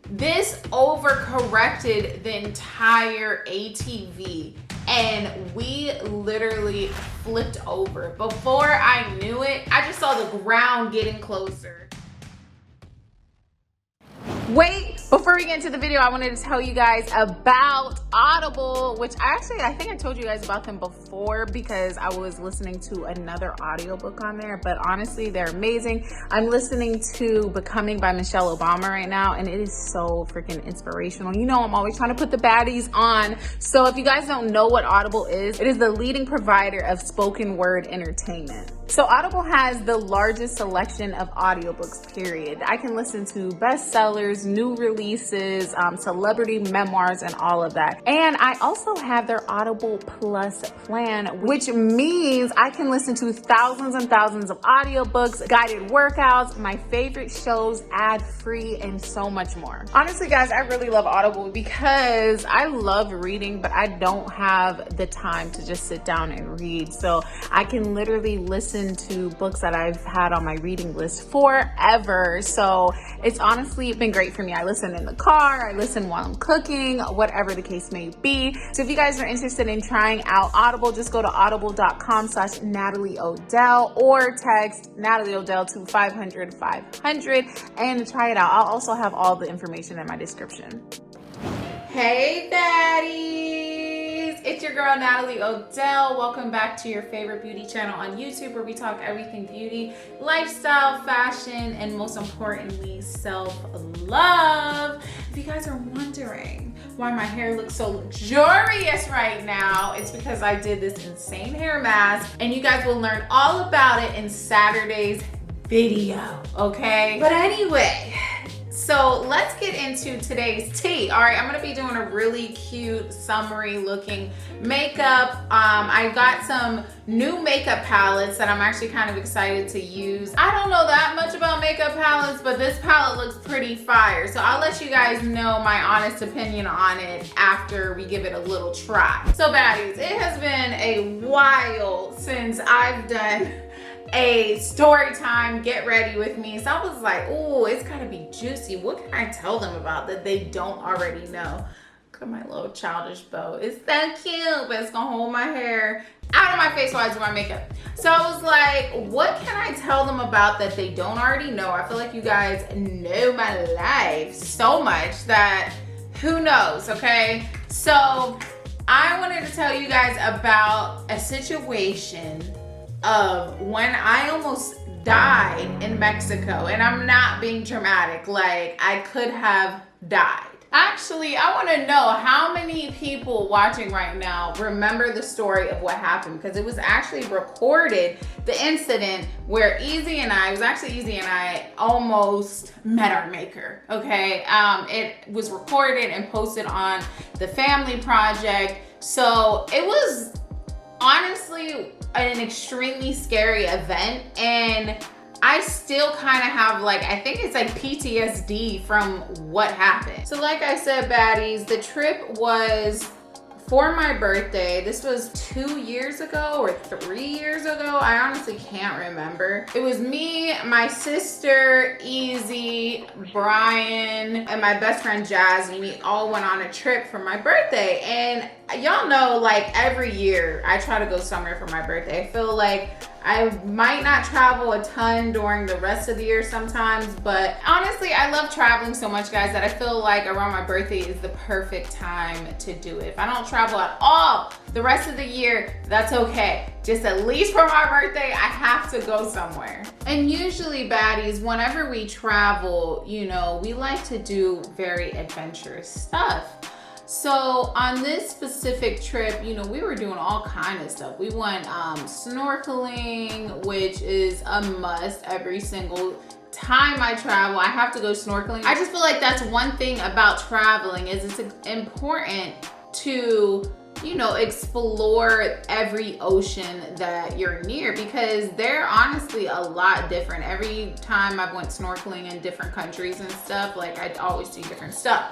This overcorrected the entire ATV and we literally flipped over. Before I knew it, I just saw the ground getting closer. Wait, before we get into the video, I wanted to tell you guys about Audible, which I think I told you guys about them before because I was listening to another audiobook on there, but honestly, they're amazing. I'm listening to Becoming by Michelle Obama right now, and it is so freaking inspirational. You know, I'm always trying to put the baddies on. So if you guys don't know what Audible is, it is the leading provider of spoken word entertainment. So Audible has the largest selection of audiobooks, period. I can listen to bestsellers, new releases, celebrity memoirs, and all of that. And I also have their Audible Plus plan, which means I can listen to thousands and thousands of audiobooks, guided workouts, my favorite shows, ad-free, and so much more. Honestly, guys, I really love Audible because I love reading, but I don't have the time to just sit down and read. So I can literally listen to books that I've had on my reading list forever. So it's honestly been great for me. I listen in the car, I listen while I'm cooking, whatever the case may be. So if you guys are interested in trying out Audible, just go to audible.com/Natalie Odell or text Natalie Odell to 500-500 and try it out. I'll also have all the information in my description. Hey baddies, it's your girl Natalie Odell. Welcome back to your favorite beauty channel on YouTube, where we talk everything beauty, lifestyle, fashion, and most importantly, self-love. If you guys are wondering why my hair looks so luxurious right now, it's because I did this insane hair mask, and you guys will learn all about it in Saturday's video, okay? But anyway, so let's get into today's tea. All right, I'm gonna be doing a really cute summery looking makeup. I got some new makeup palettes that I'm actually kind of excited to use. I don't know that much about makeup palettes, but this palette looks pretty fire. So I'll let you guys know my honest opinion on it after we give it a little try. So baddies, it has been a while since I've done a story time get ready with me. So I was like, oh, it's gotta be juicy. What can I tell them about that they don't already know? Look at my little childish bow. It's so cute, but it's gonna hold my hair out of my face while I do my makeup. So I was like, what can I tell them about that they don't already know? I feel like you guys know my life so much that who knows, okay? So I wanted to tell you guys about a situation of when I almost died in Mexico, and I'm not being dramatic, like I could have died. Actually, I want to know how many people watching right now remember the story of what happened, because it was actually recorded, the incident where EZEE and I almost met our maker, okay? It was recorded and posted on the Family Project. So it was honestly an extremely scary event, and I still kind of have like, I think it's like PTSD from what happened. So like I said, baddies, the trip was for my birthday. This was 2 years ago or 3 years ago. I honestly can't remember. It was me, my sister, EZEE, Brian, and my best friend Jazz, and we all went on a trip for my birthday. And y'all know, like every year I try to go somewhere for my birthday. I feel like I might not travel a ton during the rest of the year sometimes, but honestly, I love traveling so much, guys, that I feel like around my birthday is the perfect time to do it. If I don't travel at all the rest of the year, that's okay. Just at least for my birthday, I have to go somewhere. And usually, baddies, whenever we travel, you know, we like to do very adventurous stuff. So on this specific trip, you know, we were doing all kind of stuff. We went snorkeling, which is a must every single time I travel. I have to go snorkeling. I just feel like that's one thing about traveling, is it's important to, you know, explore every ocean that you're near, because they're honestly a lot different. Every time I went snorkeling in different countries and stuff, like I'd always see different stuff.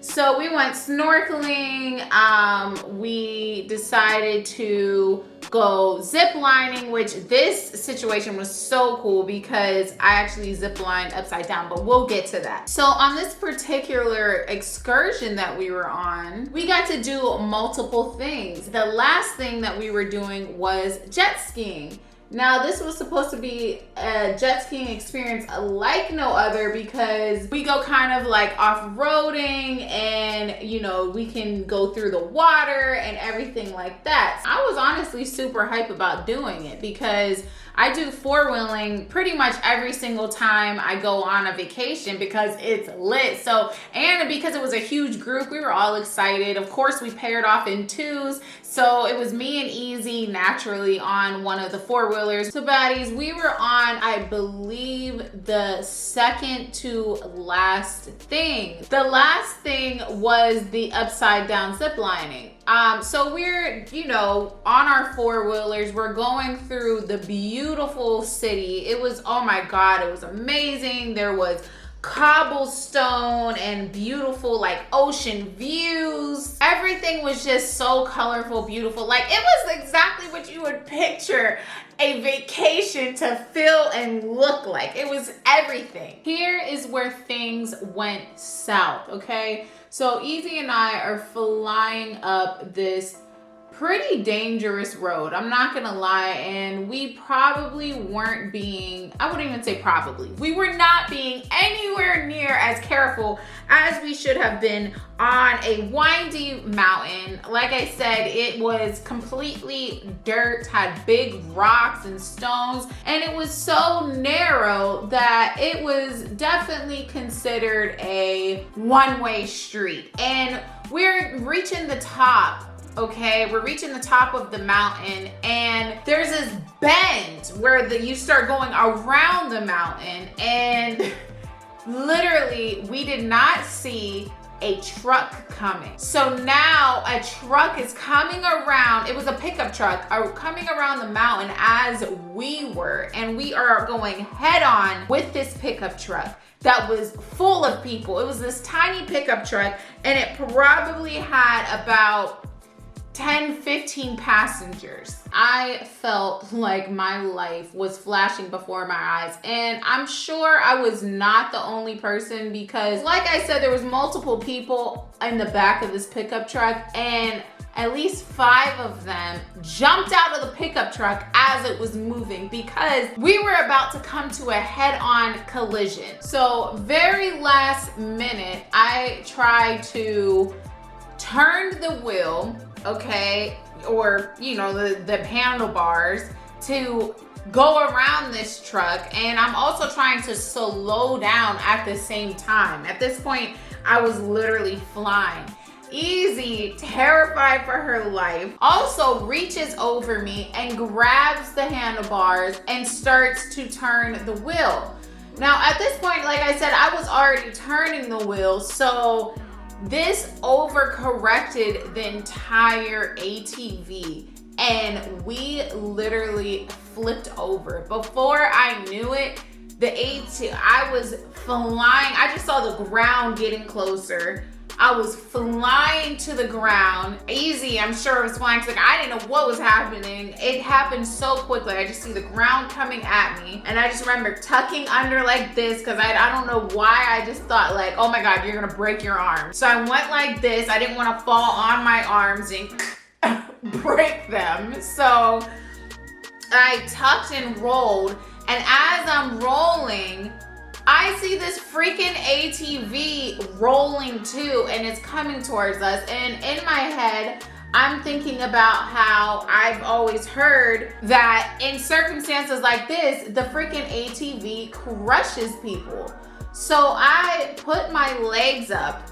So we went snorkeling. We decided to go zip lining, which this situation was so cool because I actually zip lined upside down, but we'll get to that. So on this particular excursion that we were on, we got to do multiple things. The last thing that we were doing was jet skiing. Now, this was supposed to be a jet skiing experience like no other, because we go kind of like off-roading and, you know, we can go through the water and everything like that. I was honestly super hype about doing it because I do four-wheeling pretty much every single time I go on a vacation because it's lit. So, and because it was a huge group, we were all excited. Of course, we paired off in twos. So it was me and EZEE naturally on one of the four-wheelers. So Baddies, we were on, I believe, the second to last thing. The last thing was the upside down zip lining. So we're, you know, on our four-wheelers, we're going through the beautiful city. It was, oh my God, it was amazing. There was cobblestone and beautiful like ocean views. Everything was just so colorful, beautiful. Like it was exactly what you would picture a vacation to feel and look like. It was everything. Here is where things went south, okay? So EZEE and I are flying up this pretty dangerous road, I'm not gonna lie, and we probably weren't being, I wouldn't even say probably, we were not being anywhere near as careful as we should have been on a windy mountain. Like I said, it was completely dirt, had big rocks and stones, and it was so narrow that it was definitely considered a one-way street. And we're reaching the top. Okay, we're reaching the top of the mountain and there's this bend where you start going around the mountain, and literally we did not see a truck coming. So now a truck is coming around. It was a pickup truck coming around the mountain as we were, and we are going head on with this pickup truck that was full of people. It was this tiny pickup truck and it probably had about 10-15 passengers. I felt like my life was flashing before my eyes, and I'm sure I was not the only person, because like I said, there was multiple people in the back of this pickup truck, and at least 5 of them jumped out of the pickup truck as it was moving because we were about to come to a head-on collision. So very last minute, I tried to turn the wheel, okay, or you know, the handlebars to go around this truck, and I'm also trying to slow down at the same time. At this point, I was literally flying. EZEE, terrified for her life, also reaches over me and grabs the handlebars and starts to turn the wheel. Now at this point, like I said, I was already turning the wheel, so this overcorrected the entire ATV and we literally flipped over. Before I knew it, I was flying. I just saw the ground getting closer. I was flying to the ground. EZEE, I'm sure, was flying. Like, I didn't know what was happening. It happened so quickly. I just see the ground coming at me. And I just remember tucking under like this, because I don't know why. I just thought like, oh my God, you're gonna break your arm. So I went like this. I didn't want to fall on my arms and break them. So I tucked and rolled. And as I'm rolling, I see this freaking ATV rolling too, and it's coming towards us. And in my head, I'm thinking about how I've always heard that in circumstances like this, the freaking ATV crushes people. So I put my legs up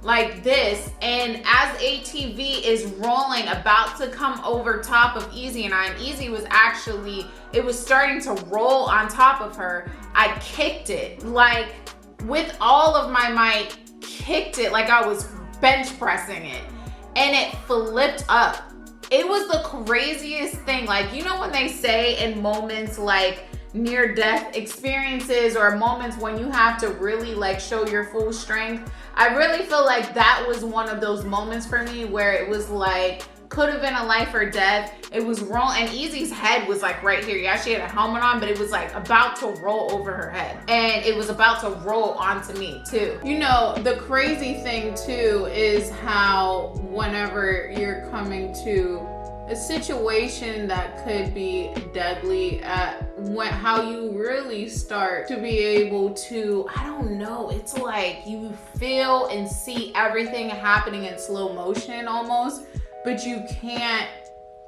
like this, and as ATV is rolling, about to come over top of EZEE and I, and EZEE was actually, it was starting to roll on top of her. I kicked it, like with all of my might, kicked it like I was bench pressing it. and it flipped up. It was the craziest thing. Like, you know when they say in moments like near-death experiences or moments when you have to really like show your full strength, I really feel like that was one of those moments for me where it was like, could have been a life or death. It was wrong, and EZEE's head was like right here. Yeah, she had a helmet on, but it was like about to roll over her head, and it was about to roll onto me too. You know, the crazy thing too is how whenever you're coming to a situation that could be deadly, how you really start to be able to, I don't know, it's like you feel and see everything happening in slow motion almost, but you can't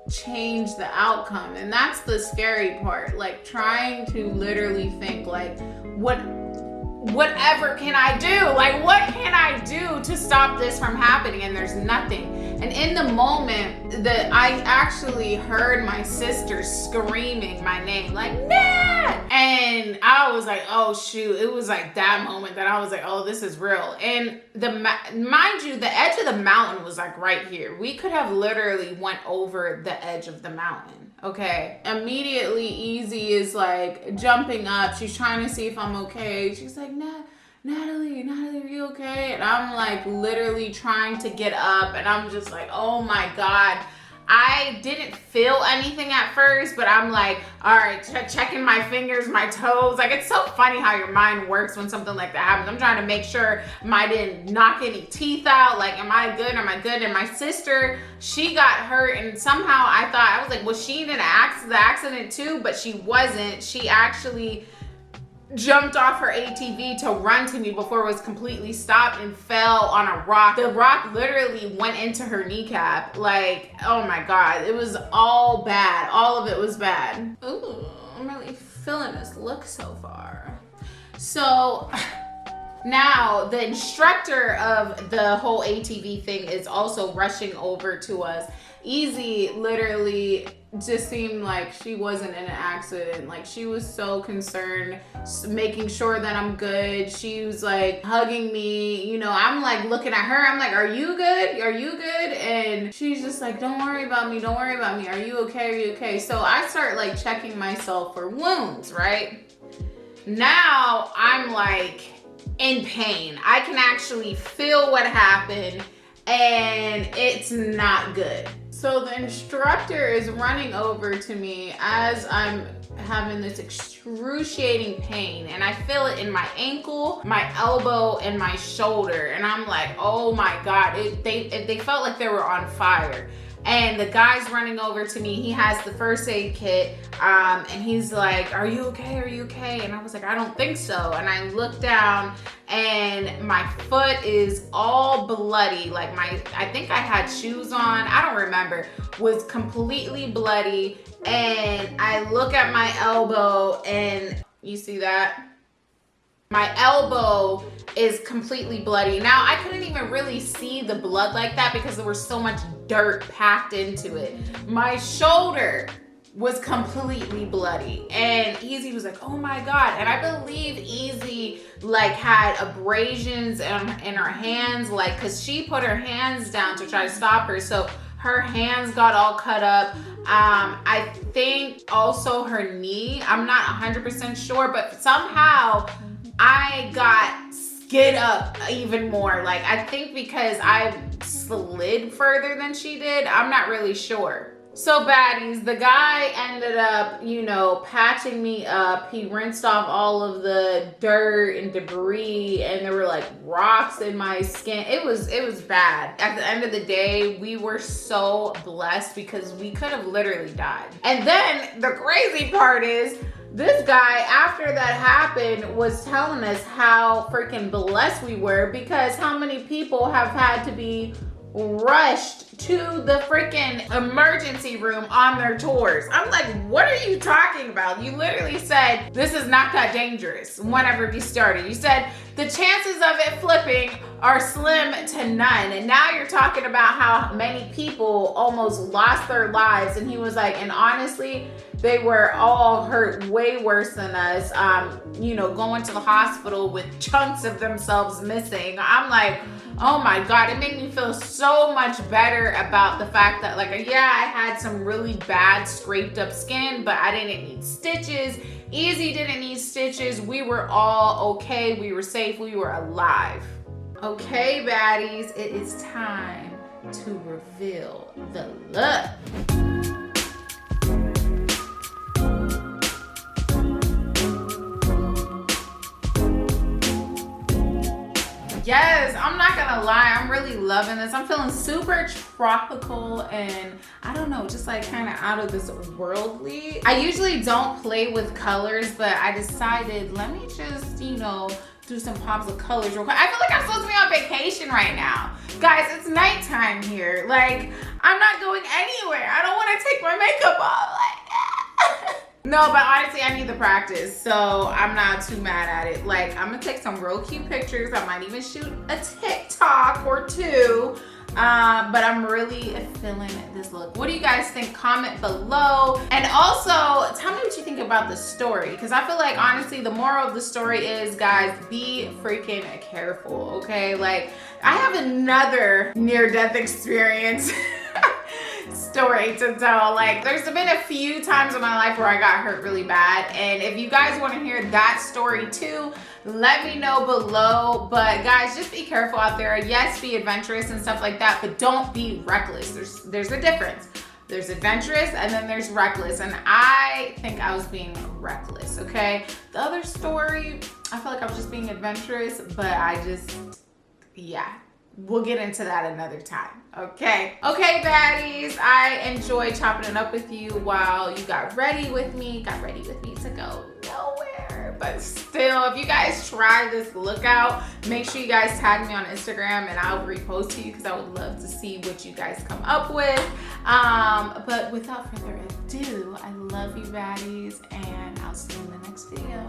change the outcome. And that's the scary part, like trying to literally think like, whatever can I do? Like, what can I do to stop this from happening? And there's nothing. And in the moment that I actually heard my sister screaming my name, like, Nat! And I was like, oh shoot. It was like that moment that I was like, oh, this is real. And mind you, the edge of the mountain was like right here. We could have literally went over the edge of the mountain. Okay, immediately EZEE is like jumping up. She's trying to see if I'm okay. She's like, Natalie, are you okay? And I'm like literally trying to get up, and I'm just like, oh my God. I didn't feel anything at first, but I'm like, all right, checking my fingers, my toes. Like, it's so funny how your mind works when something like that happens. I'm trying to make sure I didn't knock any teeth out. Like, am I good? Am I good? And my sister, she got hurt, and somehow I was like, was she in the accident too? But she wasn't. She actually jumped off her ATV to run to me before it was completely stopped and fell on a rock. The rock literally went into her kneecap. Like, oh my God, it was all bad. All of it was bad. Ooh, I'm really feeling this look so far. So now the instructor of the whole ATV thing is also rushing over to us. EZEE literally just seemed like she wasn't in an accident. Like, she was so concerned, making sure that I'm good. She was like hugging me, you know. I'm like looking at her, I'm like, are you good? Are you good? And she's just like, don't worry about me, don't worry about me. Are you okay? Are you okay? So I start like checking myself for wounds, right? Now I'm like in pain. I can actually feel what happened, and it's not good. So the instructor is running over to me as I'm having this excruciating pain, and I feel it in my ankle, my elbow, and my shoulder. And I'm like, oh my God, they felt like they were on fire. And the guy's running over to me. He has the first aid kit, and he's like, are you okay? Are you okay? And I was like, I don't think so. And I look down, and my foot is all bloody. Like, I think I had shoes on, I don't remember, was completely bloody. And I look at my elbow, and you see that? My elbow is completely bloody. Now, I couldn't even really see the blood like that because there was so much dirt packed into it. My shoulder was completely bloody, and EZEE was like, oh my God. And I believe EZEE like had abrasions in her hands, like, because she put her hands down to try to stop her. So her hands got all cut up. I think also her knee, I'm not 100% sure, but somehow I got skid up even more. Like, I think because I slid further than she did. I'm not really sure. So Baddies, the guy ended up, you know, patching me up. He rinsed off all of the dirt and debris, and there were like rocks in my skin. It was bad. At the end of the day, we were so blessed because we could have literally died. And then the crazy part is, this guy, after that happened, was telling us how freaking blessed we were, because how many people have had to be rushed to the freaking emergency room on their tours. I'm like, what are you talking about? You literally said, this is not that dangerous whenever you started. You said, the chances of it flipping are slim to none. And now you're talking about how many people almost lost their lives. And he was like, and honestly, they were all hurt way worse than us, you know, going to the hospital with chunks of themselves missing. I'm like, oh my God, it made me feel so much better about the fact that, like, yeah, I had some really bad scraped up skin, but I didn't need stitches. EZEE didn't need stitches. We were all okay. We were safe. We were alive. Okay, baddies, it is time to reveal the look. Yes, I'm not gonna lie, I'm really loving this. I'm feeling super tropical and I don't know, just like kind of out of this worldly. I usually don't play with colors, but I decided, let me just, you know, do some pops of colors real quick. I feel like I'm supposed to be on vacation right now. Guys, it's nighttime here. Like, I'm not going anywhere. I don't want to take my makeup off. Like, no, but honestly, I need the practice, so I'm not too mad at it. Like, I'm gonna take some real cute pictures. I might even shoot a TikTok or two, but I'm really feeling this look. What do you guys think? Comment below. And also, tell me what you think about the story, because I feel like, honestly, the moral of the story is, guys, be freaking careful, okay? Like, I have another near-death experience story to tell. Like, there's been a few times in my life where I got hurt really bad, and if you guys want to hear that story too, let me know below. But guys, just be careful out there. Yes, be adventurous and stuff like that, but don't be reckless. There's a difference. There's adventurous and then there's reckless, and I think I was being reckless, okay? The other story, I felt like I was just being adventurous, but I just, yeah. We'll get into that another time, okay? Okay, baddies, I enjoyed chopping it up with you while you got ready with me to go nowhere. But still, if you guys try this look out, make sure you guys tag me on Instagram and I'll repost to you, because I would love to see what you guys come up with. But without further ado, I love you, baddies, and I'll see you in the next video.